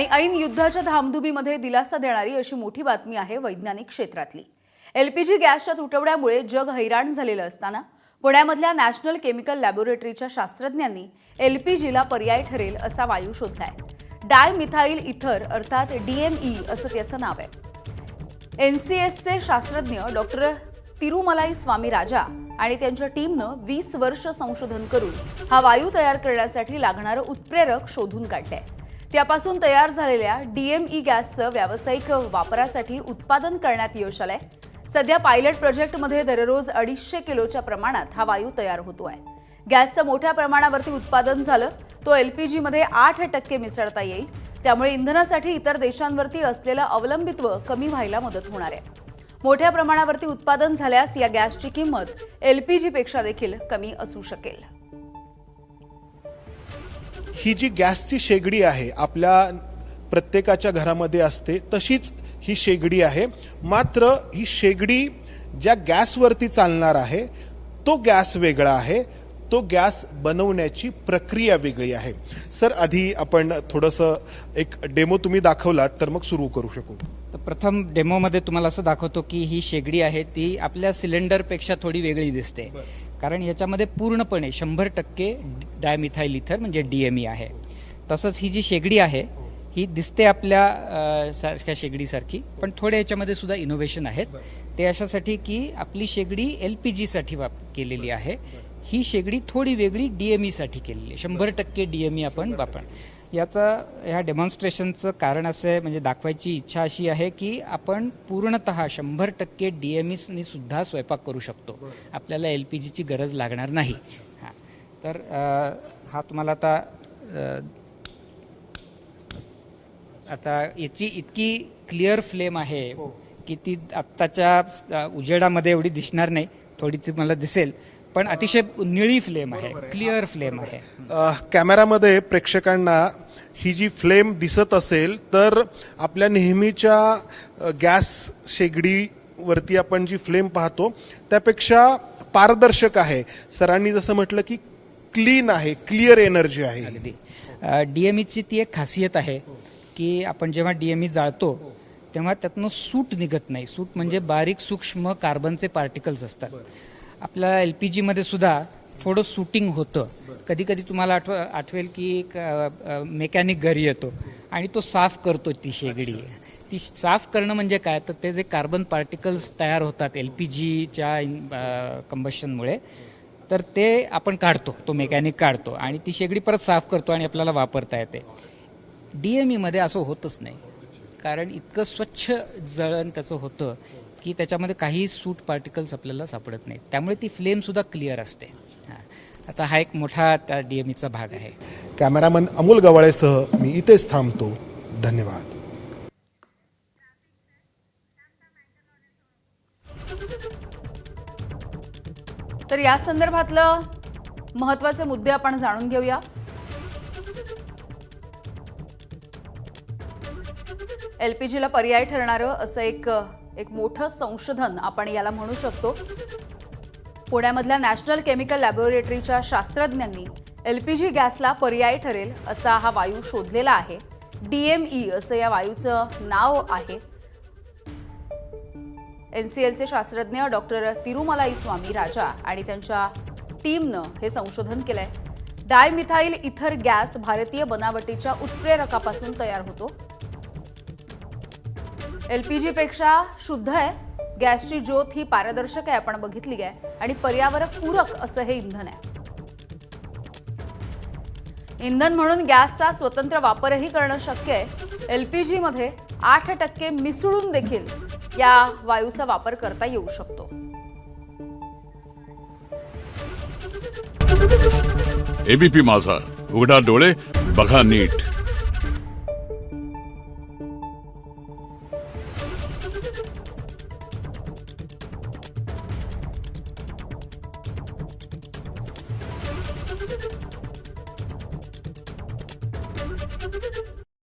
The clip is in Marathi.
आणि ऐन युद्धाच्या धामधुमीमध्ये दिलासा देणारी अशी मोठी बातमी आहे वैज्ञानिक क्षेत्रातली। एलपीजी गॅसच्या तुटवड्यामुळे जग हैराण झालेलं असताना पुण्यामधल्या नॅशनल केमिकल लॅबोरेटरीच्या शास्त्रज्ञांनी एलपीजीला पर्याय ठरेल असा वायू शोधलाय। डायमिथाइल इथर अर्थात डीएमई असं त्याचं नाव आहे। एनसीएसचे शास्त्रज्ञ डॉक्टर तिरुमलाई स्वामी राजा आणि त्यांच्या टीमनं 20 वर्ष संशोधन करून हा वायू तयार करण्यासाठी लागणारं उत्प्रेरक शोधून काढलंय। त्यापासून तयार झालेल्या डीएमई गॅसचं व्यावसायिक वापरासाठी उत्पादन करण्यात यश आलंय। सध्या पायलट प्रोजेक्टमध्ये दररोज 250 किलोच्या प्रमाणात हा वायू तयार होतोय। गॅसचं मोठ्या प्रमाणावरती उत्पादन झालं तो एलपीजीमध्ये 8% मिसळता येईल। त्यामुळे इंधनासाठी इतर देशांवरती असलेलं अवलंबित्व कमी व्हायला मदत होणार आहे। मोठ्या प्रमाणावरती उत्पादन झाल्यास या गॅसची किंमत एलपीजी पेक्षा देखील कमी असू शकेल। ही जी गॅसची शेगडी आहे आपल्या प्रत्येकाच्या घरामध्ये असते तशीच ही शेगडी आहे। मात्र ही शेगडी ज्या गॅसवरती चालणार आहे तो गॅस वेगळा आहे, तो गॅस बनवण्याची प्रक्रिया वेगळी आहे। सर आधी आपण थोडंसं एक डेमो तुम्ही दाखवलात तर मग सुरू करू शकू। तर प्रथम डेमोमध्ये तुम्हाला असं दाखवतो की ही शेगडी आहे ती आपल्या सिलेंडरपेक्षा थोडी वेगळी दिसते, कारण याच्यामध्ये पूर्णपणे 100% डायमिथाइल इथर म्हणजे डीएमई आहे। तसंच ही जी शेगडी आहे ही दिसते आपल्या सारख्या शेगडीसारखी, पण थोडे याच्यामध्ये सुद्धा इनोव्हेशन आहेत। ते अशासाठी की आपली शेगडी एलपीजीसाठी केलेली आहे, ही शेगडी थोडी वेगळी डीएमईसाठी केलेली आहे। 100% डीएमई आपण वापर ह्या डेमॉन्स्ट्रेशनचं कारण असं आहे, म्हणजे दाखवायची इच्छा अशी आहे की आपण पूर्णतः 100% डीएमईनी सुद्धा स्वयंपाक करू शकतो, आपल्याला एलपीजीची गरज लागणार नाही। हां, तर हा तुम्हाला आता याची इतकी क्लिअर फ्लेम आहे की ती आत्ताच्या उजेडामध्ये एवढी दिसणार नाही, थोडी ती मला दिसेल, पण अतिशय निळी फ्लेम आहे, क्लिअर फ्लेम आहे। कॅमेरामध्ये प्रेक्षकांना ही जी फ्लेम दिसत असेल तर आपल्या नेहमीच्या गॅस शेगडीवरती आपण जी फ्लेम पाहतो त्यापेक्षा पारदर्शक आहे। सरांनी जसं म्हटलं की क्लीन आहे, क्लिअर एनर्जी आहे। अगदी डीएमईची ती एक खासियत आहे की आपण जेव्हा डीएमई जाळतो तेव्हा त्यातनं सूट निघत नाही। सूट म्हणजे बारीक सूक्ष्म कार्बनचे पार्टिकल्स असतात। आपल्या एलपीजीमध्ये सुद्धा थोडं शूटिंग होतं। कधी कधी तुम्हाला आठवेल की एक मेकॅनिक घरी येतो आणि तो साफ करतो ती शेगडी। ती साफ करणं म्हणजे काय, तर ते जे कार्बन पार्टिकल्स तयार होतात एलपीजीच्या कंबशनमुळे, तर ते आपण काढतो, तो मेकॅनिक काढतो आणि ती शेगडी परत साफ करतो आणि आपल्याला वापरता येते। डीएमईमध्ये असं होतच नाही, कारण इतकं स्वच्छ जळण त्याचं होतं की त्याच्यामध्ये काही सूट पार्टिकल्स आपल्याला सापडत नाहीत, त्यामुळे ती फ्लेम सुद्धा क्लिअर असते। आता हा एक मोठा त्या डीएमईचा भाग आहे। कॅमेरामन अमोल गवाळेसह मी इथेच थांबतो। धन्यवाद। तर या संदर्भातलं महत्त्वाचे मुद्दे आपण जाणून घेऊया। एलपीजीला पर्याय ठरणारं असं एक मोठं संशोधन आपण याला म्हणू शकतो। पुण्यामधल्या नॅशनल केमिकल लॅबोरेटरीच्या शास्त्रज्ञांनी एलपीजी गॅसला पर्याय ठरेल असा हा वायू शोधलेला आहे। डीएमई असं या वायूचं नाव आहे। एनसीएलचे शास्त्रज्ञ डॉक्टर तिरुमलाई स्वामी राजा आणि त्यांच्या टीमनं हे संशोधन केलंय। डायमिथाइल इथर गॅस भारतीय बनावटीच्या उत्प्रेरकापासून तयार होतो। एलपीजी पेक्षा शुद्ध आहे। गॅसची ज्योत ही पारदर्शक आहे, आपण बघितली आहे, आणि पर्यावरण पूरक असं हे इंधन आहे। इंधन म्हणून गॅसचा स्वतंत्र वापरही करणं शक्य आहे। एलपीजी मध्ये 8% मिसळून देखील या वायूचा वापर करता येऊ शकतो। एबीपी माझा, उघडा डोळे बघा नीट।